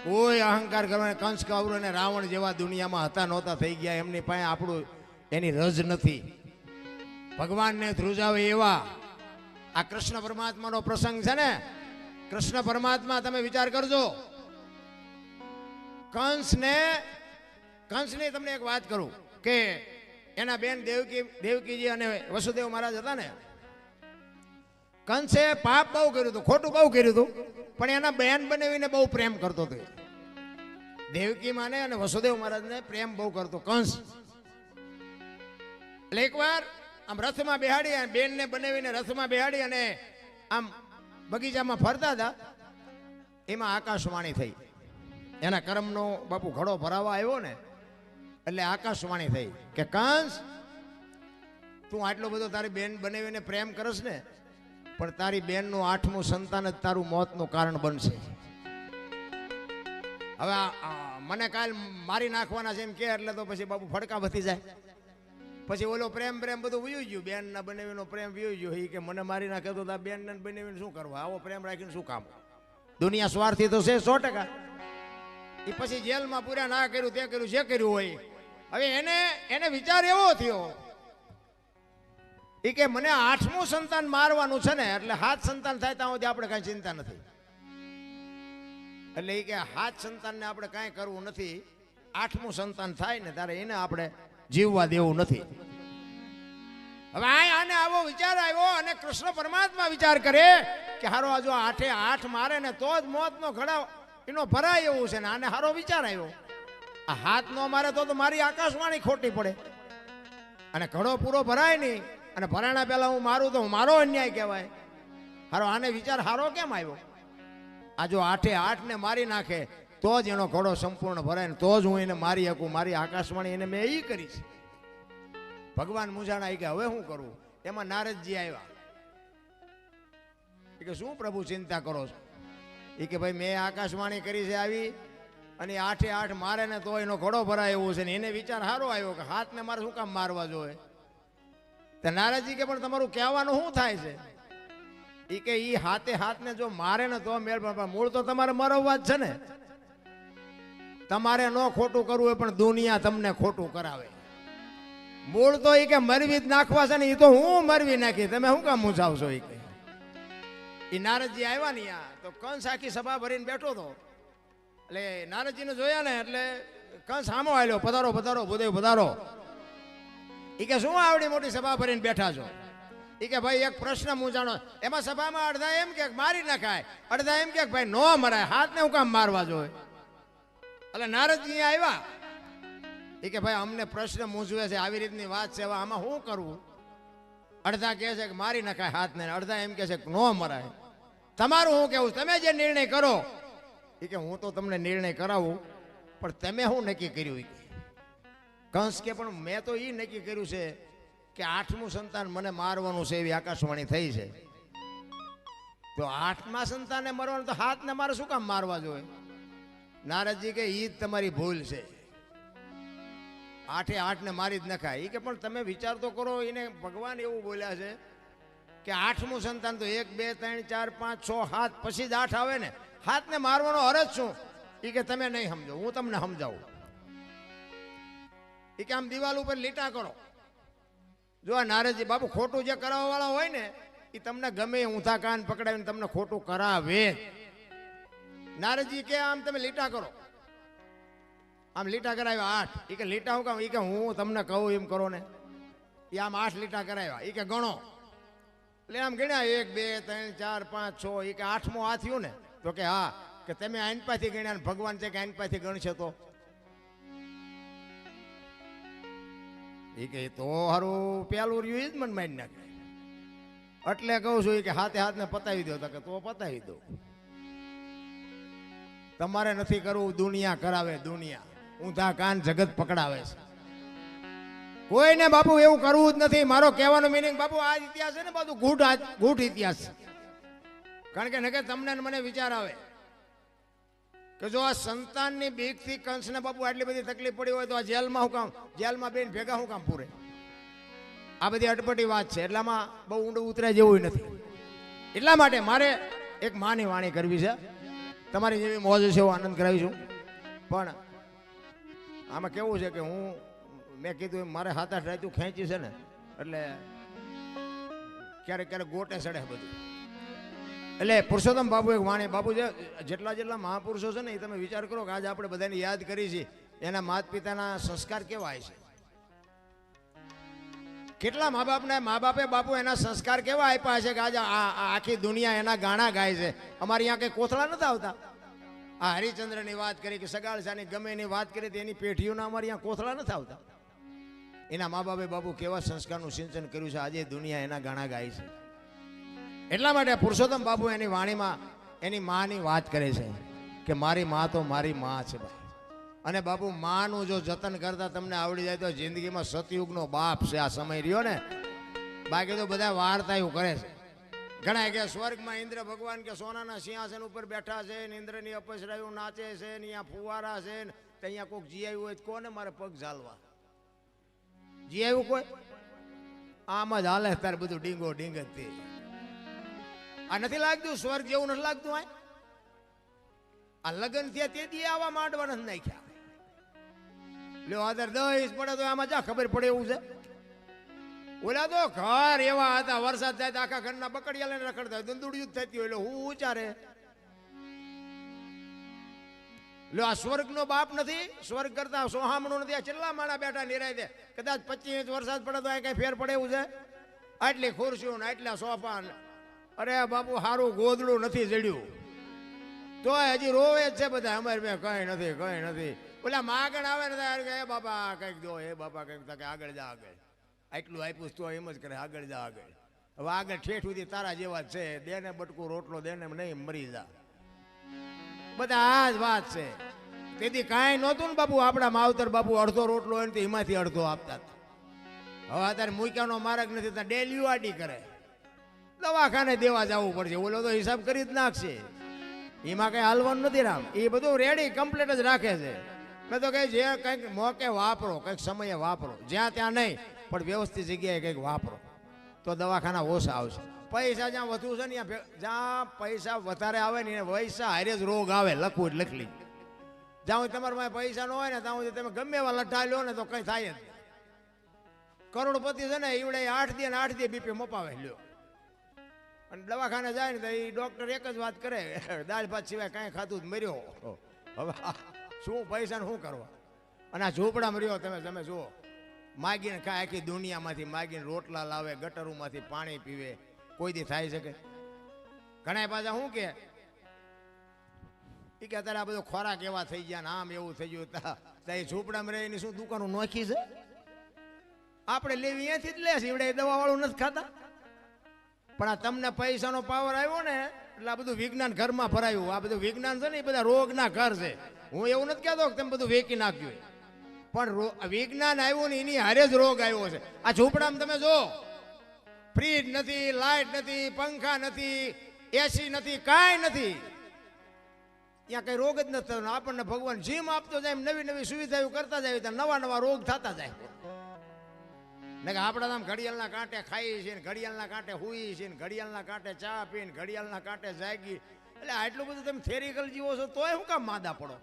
કોઈ અહંકાર કરવાને કંસ કૌરવ અને રાવણ જેવા દુનિયામાં હતા નહોતા થઈ ગયા. એમની પાસે આપણું એની રજ નથી. ભગવાનને ધ્રુજાવે એવા આ કૃષ્ણ પરમાત્માનો પ્રસંગ છે ને. કૃષ્ણ પરમાત્મા તમે વિચાર કરજો. કંસને તમને એક વાત કરું કે એના બેન દેવકીજી અને વસુદેવ મહારાજ હતા ને. કંસે પાપ બહુ કર્યું હતું, ખોટું બહુ કર્યું હતું, પણ એના બેન બનાવીને બહુ પ્રેમ કરતો હતો. દેવકી માને અને વસુદેવ મહારાજને પ્રેમ બહુ કરતો કંસ. એટલે એકવાર આમ રથમાં બેહાડી અને બેનને બનાવીને રથમાં બેહાડી અને આમ બગીચામાં ફરતા હતા. એમાં આકાશવાણી થઈ. એના કર્મનો બાપુ ઘડો ભરાવા આવ્યો ને એટલે આકાશવાણી થઈ કે કંસ તું આટલો બધો તારી બેન બનાવીને પ્રેમ કરસ ને પણ તારી બેનનું 8મું સંતાન જ તારું મોતનું કારણ બનશે. હવે મને કાલ મારી નાખવાના છે એમ કે એટલે તો પછી બાપુ ફડકા વધી જાય. પછી ઓલો પ્રેમ બધું વયું ગયું. બેનના બનાવીનો પ્રેમ વયું ગયો. એ કે મને મારી નાખે તો બેનને બનાવીને શું કરવા? આવો પ્રેમ રાખીને શું કામ? દુનિયા સ્વાર્થી તો છે 100%. એ પછી જેલમાં પૂરા ના કર્યું તે કર્યું જે કર્યું હોય. હવે એને વિચાર એવો થયો એ કે મને 8મું સંતાન મારવાનું છે ને એટલે 7 સંતાન થાય ત્યાં સુધી આપણે કાંઈ ચિંતા નથી. એટલે એ કે 7 સંતાનને આપણે કાંઈ કરવું નથી. 8મું સંતાન થાય ને ત્યારે એને આપણે જીવવા દેવું નથી. હવે આને આવો વિચાર આવ્યો અને કૃષ્ણ પરમાત્મા વિચાર કરે કે હારો આ જો 8 મારે ને તો જ મોતનો ઘડા એનો ભરાય એવું છે ને. આને હારો વિચાર આવ્યો આ 7 નો મારે તો મારી આકાશવાણી ખોટી પડે અને ઘડો પૂરો ભરાય નહીં. અને ભરાણા પહેલા હું મારું તો મારો અન્યાય કહેવાય. હારો આને વિચાર હારો કેમ આવ્યો? આ જો 8 ને મારી નાખે તો જ એનો ઘોડો સંપૂર્ણ ભરાય ને તો જ હું એને મારી શકું. મારી આકાશવાણી એને મેં એ કરીશ. ભગવાન મૂંઝાણા કે હવે શું કરું? એમાં નારદજી આવ્યા. એ કે શું પ્રભુ ચિંતા કરો છો? એ કે ભાઈ મેં આકાશવાણી કરી છે આવી અને 8 મારે ને તો એનો ઘોડો ભરાય એવું છે ને. એને વિચાર સારો આવ્યો કે 7 ને મારે શું કામ મારવા જોઈએ? તો નારદજી કે પણ તમારું કહેવાનું શું થાય છે? એ કે ઈ 7 ને જો મારે ને તો મેળ પણ મૂળ તો તમારે મરવવા જ છે ને. તમારે ન ખોટું કરવું હોય પણ દુનિયા તમને ખોટું કરાવે. મૂળ તો એ કે મરવી જ નાખવા છે ને. એ તો હું મરવી નાખી, તમે શું કામ મૂંઝાવશો? એ કે એ નારદજી આવ્યા ને તો કંસ આખી સભા ભરીને બેઠો હતો. એટલે નારદજીને જોયા ને એટલે કંસ સામો આવ્યો. પધારો પધારો ભૂદેવ પધારો. એ કે શું આવડી મોટી સભા ભરીને બેઠા છો? એ કે ભાઈ એક પ્રશ્ન મૂંઝાણો. એમાં સભામાં અડધા એમ કે મારી નખાય, અડધા એમ કે ભાઈ નો મરાય. 7 ને હું કામ મારવા જોઈએ? એટલે નારદજી આવ્યા. એ કે ભાઈ અમને પ્રશ્ન મૂંઝવે છે, આવી રીતની વાત છે, આમાં શું કરવું? અડધા કહે છે કે મારી નખાય 7 ને, અડધા એમ કહે છે કે નો મરાય. તમારું હું કેવું, તમે જે નિર્ણય કરો એ કે હું તો તમને નિર્ણય કરાવું, પણ તમે શું નક્કી કર્યું? એ કંસ કે પણ મેં તો એ નક્કી કર્યું છે કે 8મું સંતાન મને મારવાનું છે એવી આકાશવાણી થઈ છે. તો 8મા સંતાને મરવાનું તો 7ને મારે શું કામ મારવા જોઈએ? નારદજી કે ઈ જ તમારી ભૂલ છે, 8 ને મારી જ નખાય. એ કે પણ તમે વિચાર તો કરો, એને ભગવાન એવું બોલ્યા છે કે 8મું સંતાન તો 1 2 3 4 5 6 7 પછી જ 8 આવે ને, 7ને મારવાનો અરજ શું? એ કે તમે નહીં સમજો, હું તમને સમજાવું. એ કે આમ દિવાલ ઉપર લીટા કરો. જો આ નારદજી બાપુ ખોટું જે કરાવવા વાળા હોય ને એ તમને ગમે ઊંધા કાન પકડાવીને તમને ખોટું કરાવે. નારદજી કે આમ તમે લીટા કરો. આમ લીટા કરાવ્યા 8. એ કે લીટા હું કામ? એ કે હું તમને કહું એમ કરો ને. એ આમ 8 લીટા કરાવ્યા. એ કે ગણો. એટલે આમ ગણ્યા 1 2 3 4 5 6. એ કે 8મો આ થયું ને? તો કે હા. કે તમે આનપાથી ગણ્યા ને ભગવાન છે કે આનપાથી ગણશે તો? એ કે તો હારું પેલું રહ્યું જ મને મારી નાખે. એટલે કહું છું કે હાથે પતાવી દો. કે તો પતાવી દો. તમારે નથી કરવું, દુનિયા કરાવે. દુનિયા ઊંધા કાન જગત પકડાવે છે. કોઈને બાપુ એવું કરવું જ નથી. મારો કહેવાનો મિનિંગ બાપુ આ ઇતિહાસ છે ને બધું ગૂઢ ઇતિહાસ છે. કારણ કે નકે તમને મને વિચાર આવે કે જો આ સંતાનની બીકથી કંસને બાપુ આટલી બધી તકલીફ પડી હોય તો આ જેલમાં હું કામ? જેલમાં બેન ભેગા હું કામ પૂરે? આ બધી અટપટી વાત છે. એટલામાં બહુ ઊંડું ઉતરે જેવું નથી. એટલા માટે મારે એક માની વાણી કરવી છે. તમારી જેવી મોજ છે એવો આનંદ કરાવીશું. પણ આમાં કેવું છે કે મેં કીધું મારે 7-8 રાતું ખેંચી છે ને, એટલે ક્યારેક ક્યારેક ગોટે ચડે બધું. એટલે પુરુષોત્તમ બાપુ એક વાણી બાપુ છે. જેટલા મહાપુરુષો છે ને એ તમે વિચાર કરો કે આજે આપણે બધાને યાદ કરી છે, એના માતા પિતાના સંસ્કાર કેવા છે? કેટલા મા બાપે બાપુ એના સંસ્કાર કેવા આપ્યા છે કે આજે આખી દુનિયા એના ગાણા ગાય છે. અમારે અહીંયા કઈ કોથળા નથી આવતા. આ હરિચંદ્રની વાત કરી કે સગાળસાની ગમે એની વાત કરી તો એની પેઢીઓના અમારે અહીંયા કોથળા નથી આવતા. એના મા બાપે બાપુ કેવા સંસ્કારનું સિંચન કર્યું છે, આજે દુનિયા એના ગાણા ગાય છે. એટલા માટે પુરુષોત્તમ બાપુ એની વાણીમાં એની માની વાત કરે છે કે મારી મા તો મારી મા છે ભાઈ. અને બાપુ માનું જો જતન કરતા તમને આવડી જાય તો જિંદગીમાં સતયુગનો બાપ છે આ સમય રહ્યો ને. બાકી તો બધા વાર્તા એવું કરે છે. ઘણા કે સ્વર્ગમાં ઇન્દ્ર ભગવાન કે સોનાના સિંહાસન ઉપર બેઠા છે ને ઇન્દ્રની અપસરાયું નાચે છે ને અહીંયા ફુવારા છે ને અહીંયા કોઈક જી આવ્યું હોય કોને મારે પગ ઝાલવા? જી આવ્યું કોઈ? આમ જ હાલે તાર બધું ડીંગો ડીંગ જ તે. આ નથી લાગતું સ્વર્ગ જેવું નથી લાગતું? આ લગ્ન થયા તેથી આવા માંડવા નથી નાખ્યા. લ્યો આદર દહીશ પડે તો આમાં જા ખબર પડે એવું છે. ઓલા તો ઘર એવા હતા, વરસાદ થાય તો આખા ઘરના બકડિયા લઈને રખડતા હોય, દંદુડિયું જ થતી હોય. એટલે હું ઉચારે લ્યો આ સ્વર્ગનો બાપ નથી? સ્વર્ગ કરતા સોહામણું નથી? આ છેલ્લા માણા બેઠા નિરાય દે. કદાચ 25 ઇંચ વરસાદ પડે તો આ કઈ ફેર પડે એવું છે? આટલી ખુરશીઓ ને આટલા સોફા. અરે બાપુ હારું ગોદડું નથી જડ્યું તો હજી રોવે જ છે બધા. અમારે બે કઈ નથી. ઓલા માગણ આવે ને એ બાપા કઈક દો, એ બાપા કઈક આગળ જા આગળ. આટલું આપ્યું તો એમ જ કરે આગળ જા આગળ. હવે આગળ ઠેઠ સુધી તારા જેવા છે. દેને બટકું રોટલો દેને નહીં મરી જા. બધા આ જ વાત છે. તેથી કાંઈ નહોતું ને બાપુ. આપણા માવતર બાપુ અડધો રોટલો હોય ને એમાંથી અડધો આપતા હતા. હવે અત્યારે મૂક્યાનો માર્ગ નથી ત્યાં ડેલી આડી કરે. દવાખાને દેવા જવું પડશે. ઓલો તો હિસાબ કરી જ નાખશે. એમાં કઈ હાલવાનું નથી રામ. એ બધું રેડી કમ્પ્લીટ જ રાખે છે. મેં તો કહે જે કંઈક મોકે વાપરો, કંઈક સમયે વાપરો. જ્યાં ત્યાં નહીં પણ વ્યવસ્થિત જગ્યાએ કંઈક વાપરો તો દવાખાના ઓછા આવશે. પૈસા જ્યાં વધુ છે ને જ્યાં પૈસા વધારે આવે ને પૈસા હારે જ રોગ આવે. લખવું જ લખલી. જ્યાં તમારા પાસે પૈસા ન હોય ને ત્યાં તમે ગમે એવા લઠ્ઠા લો ને તો કંઈ થાય જ. કરોડપતિ છે ને એવડે 8 દી બીપી મપાવે લ્યો. અને દવાખાને જાય ને તો એ ડોક્ટર એક જ વાત કરે, દાળ ભાત સિવાય કાંઈ ખાતું જ મર્યો. હવે શું પૈસાને શું કરવા? અને આ ઝૂંપડામાં રહ્યો તમે જુઓ. માગીને ખાય, આખી દુનિયામાંથી માગીને રોટલા લાવે, ગટરોમાંથી પાણી પીવે. કોઈ દી થાય શકે? ઘણા પાછા શું કે અત્યારે આ બધો ખોરાક એવા થઈ ગયા ને આમ એવું થઈ ગયું. ત્યાં ઝૂંપડામાં રહીને શું દુકાનો નોખી છે? આપણે લેવી અહીંયાથી જ લે છે. એવડે દવા વાળું નથી ખાતા. પણ આ તમને પૈસાનો પાવર આવ્યો ને એટલે આ બધું વિજ્ઞાન ઘરમાં ભરાયું. આ બધું વિજ્ઞાન છે ને એ બધા રોગના ઘર છે. હું એવું નથી કહેતો કે તમે બધું વેકી નાખ્યું, પણ વિજ્ઞાન આવ્યું ને એની હારે જ રોગ આવ્યો છે. આ ઝૂંપડામાં તમે જો, ફ્રીજ નથી, લાઇટ નથી, પંખા નથી, એસી નથી, કાંઈ નથી. ત્યાં કઈ રોગ જ નથી થતો. આપણને ભગવાન જીમ આપતો જાય, નવી નવી સુવિધાઓ કરતા જાય, ત્યાં નવા નવા રોગ થતા જાય. ને કે આપણે આમ ઘડિયાળના કાંઠે ખાઈએ છીએ, ઘડિયાળના કાંઠે હુઈએ છીએ, ઘડિયાળના કાંઠે ચા પીને, ઘડિયાળના કાંઠે જાગી. એટલે આટલું બધું તમે થેરિકલ જીવો છો તોય શું કામ માદા પડો?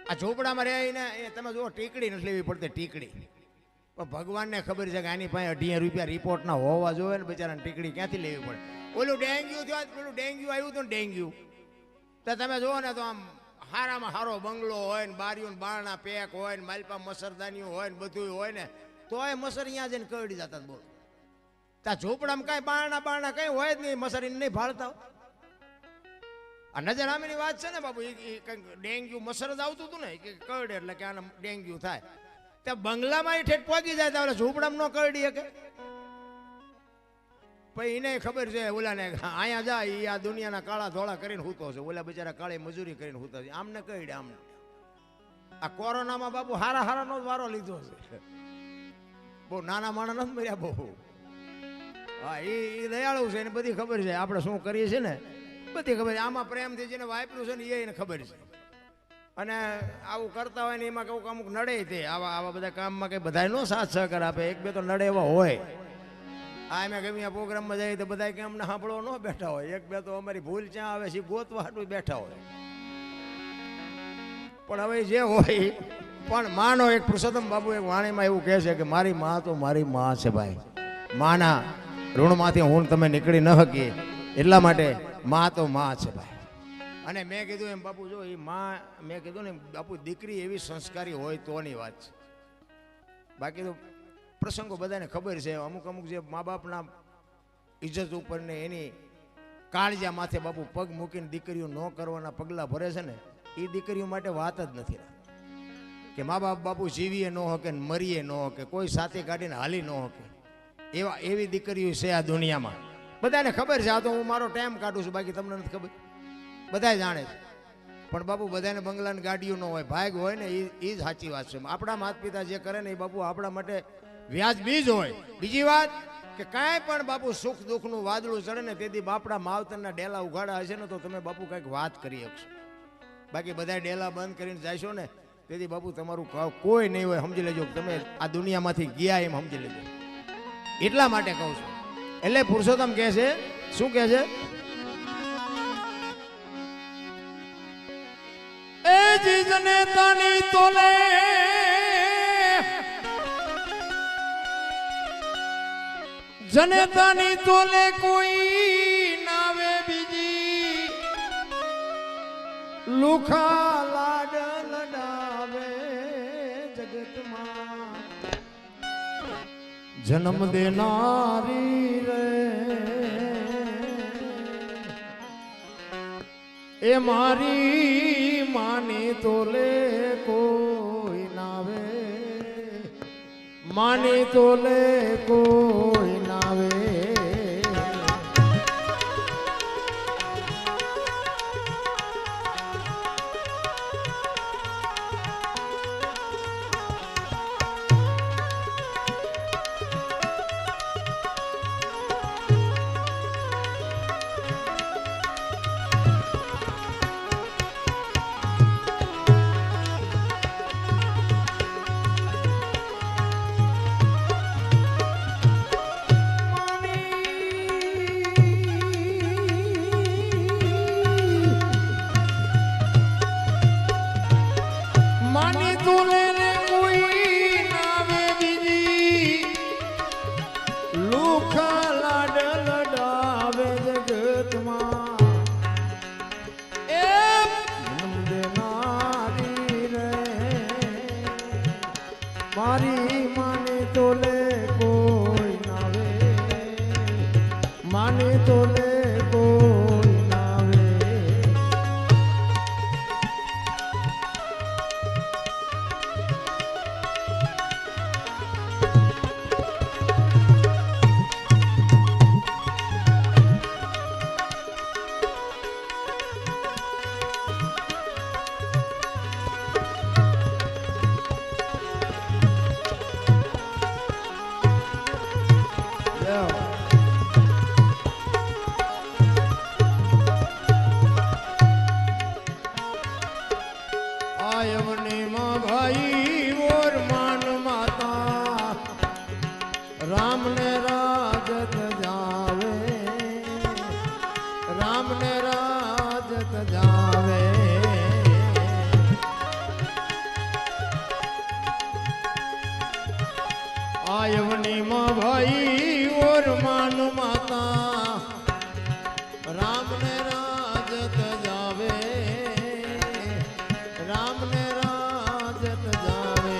આ ઝોપડામાં રહીને તમે જુઓ, ટીકડી નથી લેવી પડતી, ટીકડી. પણ ભગવાનને ખબર છે કે આની પાસે 18 રૂપિયા રિપોર્ટ ના હોવા જોઈએ ને, બિચારાને ટીકડી ક્યાંથી લેવી પડે? ઓલું ડેન્ગ્યુ થયો, પેલું ડેન્ગ્યુ આવ્યું હતું ને, ડેન્ગ્યુ તો તમે જુઓ ને તો આમ હારામાં હારો બંગલો હોય ને, બારીઓ બારણા પેક હોય ને, માલપા મસરદાનીઓ હોય ને, બધું હોય ને, તોય મસર અહીંયા જઈને કરડી જતા. બોલો, ત્યાં ઝોપડામાં કાંઈ બારણા કઈ હોય જ નહીં, મસર એને નહીં ભાળતા. આ નજર આમીની વાત છે ને બાબુ, એ કંઈક ડેન્ગ્યુ મસર જ આવતું હતું ને, કે કરડે એટલે કે આને ડેન્ગ્યુ થાય. ત્યાં બંગલામાં એ ઠેઠ પહોંચી જાય તો ઝોપડામાં ન કરડી શકે. પછી એને ખબર છે ઓલાને, અહીંયા જાય એ આ દુનિયાના કાળા ધોળા કરીને હૂતો છે, ઓલા બિચારા કાળી મજૂરી કરીને હૂતા છે. આમને કહીડે આમને. આ કોરોનામાં બાબુ હારાનો જ વારો લીધો છે. બહુ નાના માણસ નથી મર્યા બહુ. હા, એ દયાળુ છે, એને બધી ખબર છે આપણે શું કરીએ છીએ ને, બધી ખબર છે. આમાં પ્રેમથી જેને વાપર્યું છે ને એને ખબર છે. અને આવું કરતા હોય ને એમાં કહું અમુક નડે તે આવા બધા કામમાં કંઈ બધા નો સાથ સહકાર આપે, એક બે તો નડે એવા હોય. આ અમે ગમે આ પ્રોગ્રામમાં જઈએ તો બધા કે અમને સાંભળવા ન બેઠા હોય, એક બે તો અમારી ભૂલ ક્યાં આવે છે ગોતવા હાટું બેઠા હોય. પણ હવે જે હોય, પણ માનો એક પુરુષોત્તમ બાબુ એક વાણીમાં એવું કહે છે કે મારી માં તો મારી માં છે ભાઈ, માના ઋણમાંથી હું તમે નીકળી ન શકીએ, એટલા માટે માં તો માં છે ભાઈ. અને મેં કીધું એમ બાપુ, જો એ માં, મેં કીધું ને બાપુ, દીકરી એવી સંસ્કારી હોય તોની વાત છે. બાકી તો પ્રસંગો બધાને ખબર છે. અમુક જે મા બાપના ઇજ્જત ઉપર ને એની કાળજા માથે બાપુ પગ મૂકીને દીકરીઓ ન કરવાના પગલાં ભરે છે ને, એ દીકરીઓ માટે વાત જ નથી. કે મા બાપ બાપુ જીવીએ ન હોકે, મરીએ ન હોકે, કોઈ સાથે કાઢીને હાલી ન હોકે, એવી દીકરીઓ છે આ દુનિયામાં. બધાને ખબર છે. આ તો હું મારો ટાઈમ કાઢું છું, બાકી તમને નથી ખબર, બધા જાણે છે. પણ બાપુ બધાને બંગલાની ગાડીઓ ન હોય, ભાગ હોય ને, એ જ સાચી વાત છે. આપણા માતા પિતા જે કરે ને એ બાપુ આપણા માટે વ્યાજબી જ હોય. બીજી વાત કે કાંઈ પણ બાપુ સુખ દુઃખનું વાદળું ચડે ને, તેથી બાપડા માવતરના ડેલા ઉઘાડા હશે ને તો તમે બાપુ કંઈક વાત કરી શકશો. બાકી બધા ડેલા બંધ કરીને જશો ને, તેથી બાપુ તમારું કોઈ નહીં હોય. સમજી લેજો તમે આ દુનિયામાંથી ગયા એમ સમજી લેજો. એટલા માટે કહું છું. એટલે પુરુષોત્તમ કહે છે, શું કહે છે? એ જીજને તાની તોલે જનેતાની તોલે કોઈ નાવે બીજી, લુખા લાડ લડાવે જગતમાં, જન્મ દેનારી રે એ મારી માની તોલે કોઈ નાવે, માની તોલે કોઈ નાવે. મારી માને તોલે કોઈ નાવે, માને તોલે કોઈ નાવે. રાજત જાવે, રામ ને રાજત જાવે. આયવની માં ભાઈ ઓર માન માતા, રામ ને રાજત જાવે, રામ ને રાજત જાવે.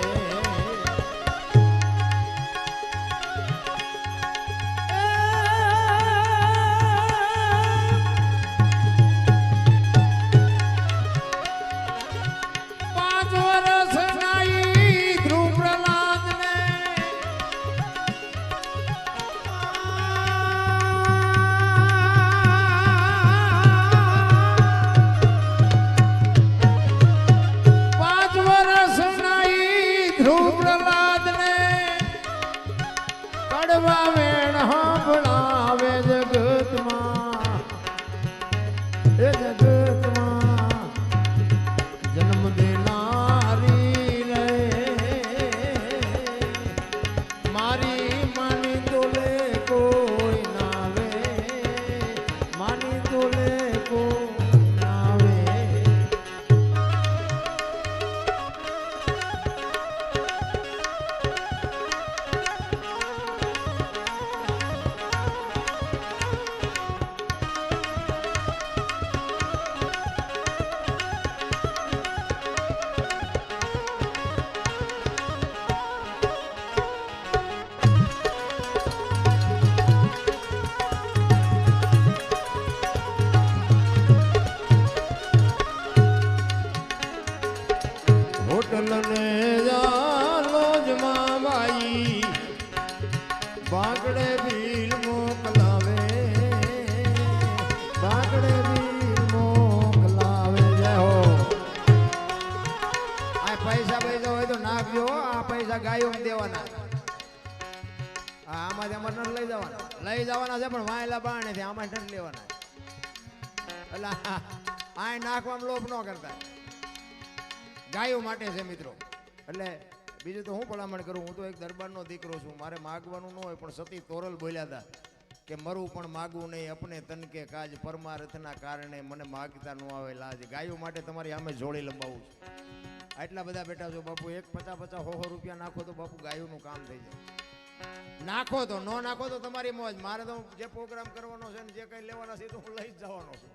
વેણ સાંભળાવે જગતમાં, એ જગતમાં જન્મ દેનારી રે મારી માની તોલે કોઈ નાવે, માની તોલે કોઈ નાવે. હોટલને જાલો જ માબાઈ બાગડે બિલ મોકલાવે, બાગડે બિલ મોકલાવે. જય હો. આ પૈસા હોય તો નાખજો. આ પૈસા ગાયો દેવાના, આમાંથી અમારે નથી લઈ જવાના છે, પણ વાયલા બાણે છે, આમાં નથી લેવાના. એટલે આ નાખવામાં લોભ ન કરતા, ગાયો માટે છે મિત્રો. એટલે બીજું તો હું ભલામણ કરું, હું તો એક દરબારનો દીકરો છું, મારે માગવાનું ન હોય, પણ સતી તોરલ બોલ્યા હતા કે મરું પણ માગવું નહીં, અપને તન કે કાજ પરમાર્થના કારણે મને માગતા ન આવે લાજ. ગાયો માટે તમારી સામે જોડી લંબાવું છું. આટલા બધા બેઠા છો બાપુ, એક 50-100 રૂપિયા નાખો તો બાપુ ગાયોનું કામ થઈ જાય. નાખો તો, ન નાખો તો તમારી મોજ. મારે તો જે પ્રોગ્રામ કરવાનો છે ને જે કંઈ લેવાના છે તો હું લઈ જ જવાનો છું.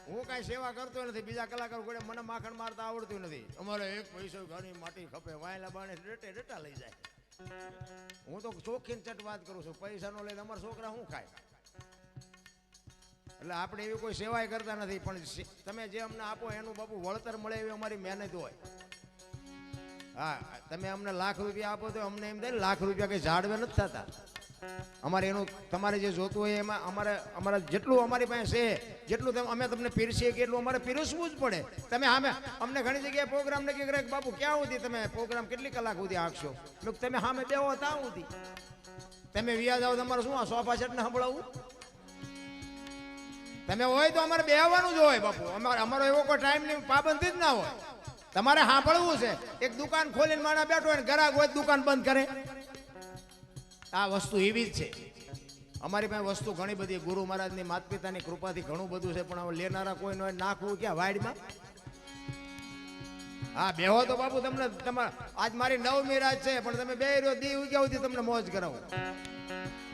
હું કઈ સેવા કરતો નથી, બીજા કલાકાર જોડે મને માખણ મારતા આવડતું નથી. અમારે એક પૈસો ઘણી માટી ખપે, વાયલા બાણે ડેટા લઈ જાય. હું તો ચોખ્ખી ચટ વાત કરું છું, પૈસા નો લઈને અમારા છોકરા શું ખાય. એટલે આપણે એવી કોઈ સેવાય કરતા નથી, પણ તમે જે અમને આપો એનું બાપુ વળતર મળે એવી અમારી મહેનત હોય. હા, તમે અમને લાખ રૂપિયા આપો તો અમને એમ થાય લાખ રૂપિયા કઈ ઝાડવે નથી થતા. અમારે એનું તમારે જે જોતું હોય એમાં અમારે જેટલું અમારી પાસે છે, જેટલું અમે તમને પીરસીએ કે એટલું અમારે પીરસવું જ પડે. તમે અમને ઘણી જગ્યાએ પ્રોગ્રામ નક્કી કરે બાપુ ક્યાં સુધી તમે પ્રોગ્રામ કેટલી કલાક સુધી આપશો, તમે સામે બેહો ત્યાં સુધી. તમે વ્યા જાઓ તમારે શું આ સોફા સેટ ને સંભળાવું? તમે હોય તો અમારે બેહવાનું જ હોય બાપુ. અમારો એવો કોઈ ટાઈમની પાબંદી જ ના હોય. તમારે સાંભળવું છે. એક દુકાન ખોલીને માણસ બેઠો હોય, ગ્રાહક હોય દુકાન બંધ કરે. આ વસ્તુ એવી જ છે. અમારી પાસે વસ્તુ ઘણી બધી, ગુરુ મહારાજની માતા પિતાની કૃપાથી ઘણું બધું છે, પણ લેનારા કોઈ ન હોય. નાખવું ક્યાં વાડીમાં? હા, બેહો તો બાપુ તમને આજ મારી 9મી રાત છે, પણ તમે બે રહ્યો દી ઉગ્યા સુધી તમને મોજ કરાવો.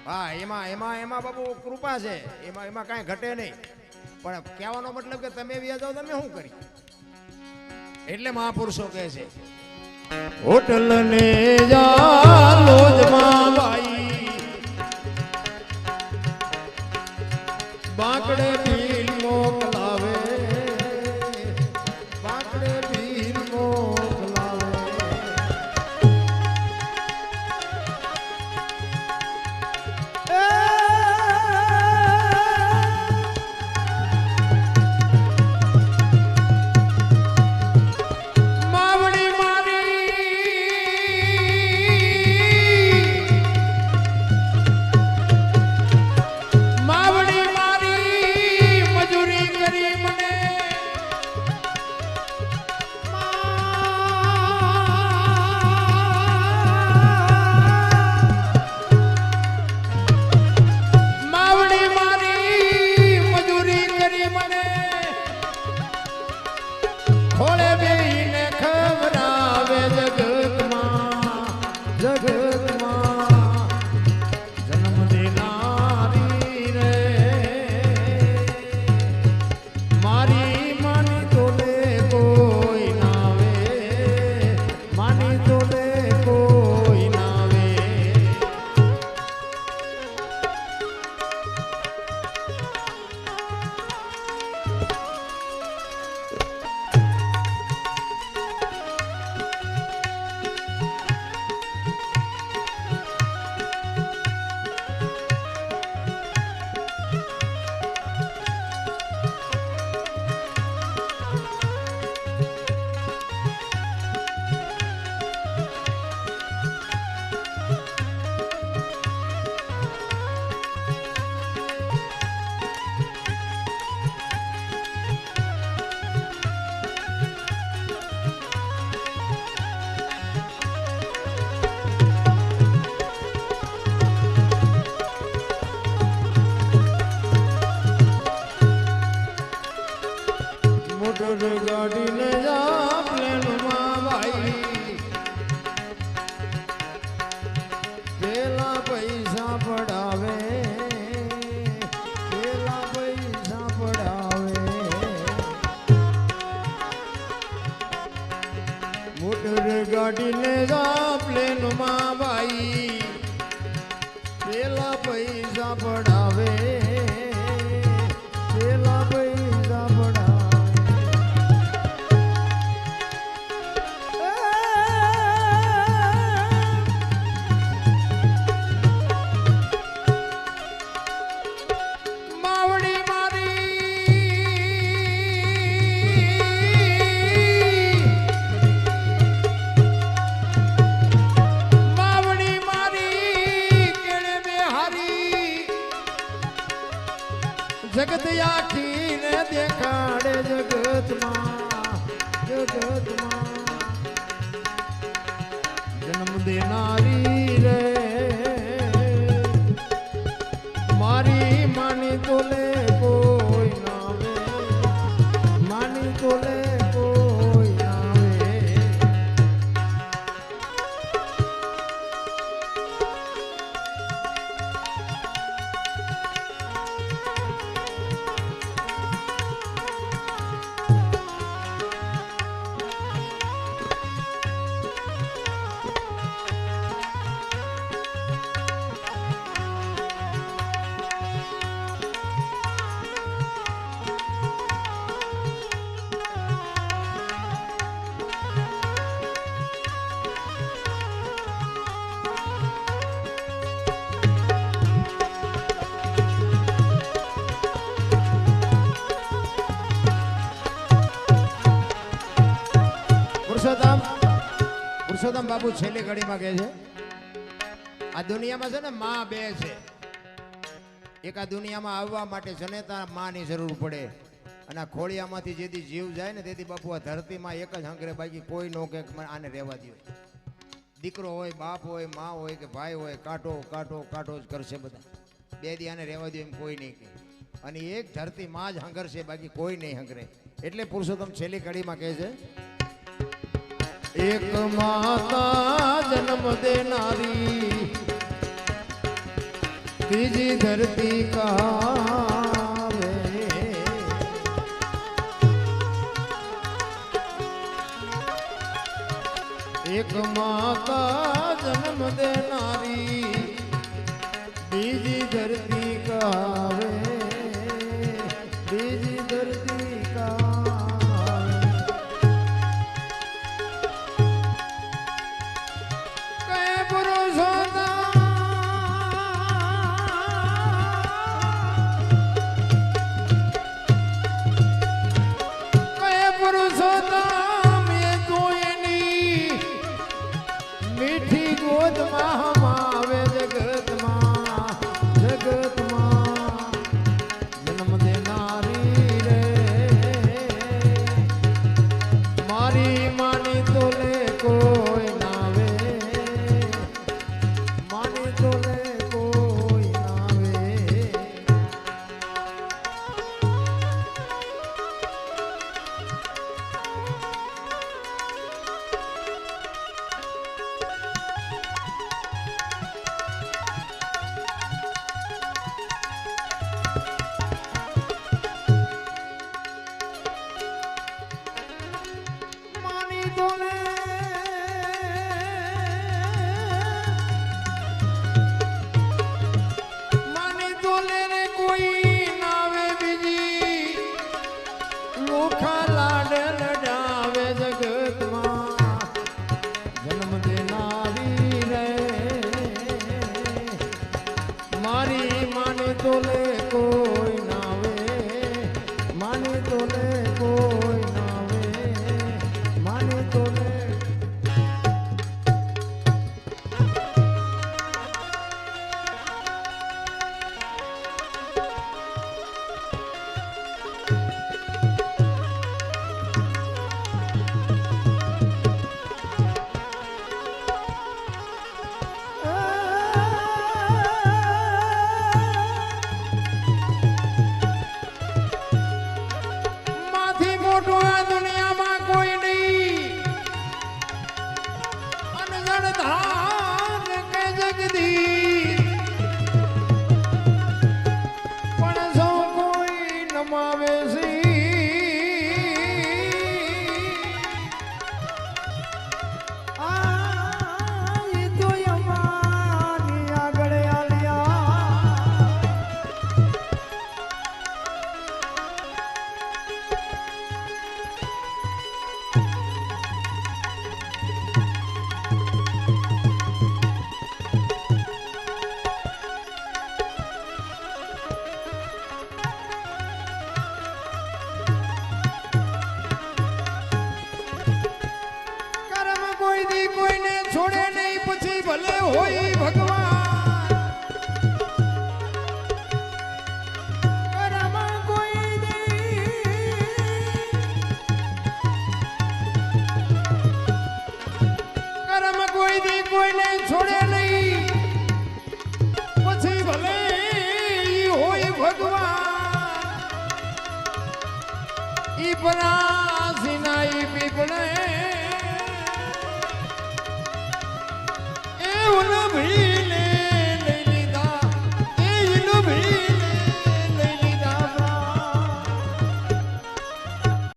હા, એમાં બાપુ કૃપા છે, એમાં કાંઈ ઘટે નહીં. પણ કહેવાનો મતલબ કે તમે વ્યા જાઓ તમે શું કરી. એટલે મહાપુરુષો કહે છે હોટલ ને જાલો જ માબાઈ બાકડે ભીલ મોકલાવે, બાકડે ભીલ મોકલાવે. માવડી મારી જાબડાવે પેલા ભાઈ જાબડા માવડી જગત આખી ને દેખાડે જગતમાં જન્મ દેનારી રે મારી માની તોલે કોઈ ના વે માની તોલે કોઈ ના વે પુરુષોત્તમ બાપુ છેલ્લી ઘડીમાં કહે છે આ દુનિયામાં છે ને માં બે છે એક આ દુનિયામાં આવવા માટે જનેતા માની જરૂર પડે અને આ ખોળિયામાંથી જેથી જીવ જાય ને તેથી બાપુ આ ધરતીમાં એક જ હંકરે બાકી કોઈ નો કે આને રહેવા દે દીકરો હોય બાપ હોય માં હોય કે ભાઈ હોય કાંટો કાંટો કાંટો જ કરશે બધા બે દી આને રહેવા દે એમ કોઈ નહીં કહે અને એક ધરતી માં જ હંગરશે બાકી કોઈ નહીં હંગરે એટલે પુરુષોત્તમ છેલ્લી કડીમાં કહે છે એક માતા જન્મ દેનારી ત્રીજી ધરતી કાવે એક માતા જન્મ દેનારી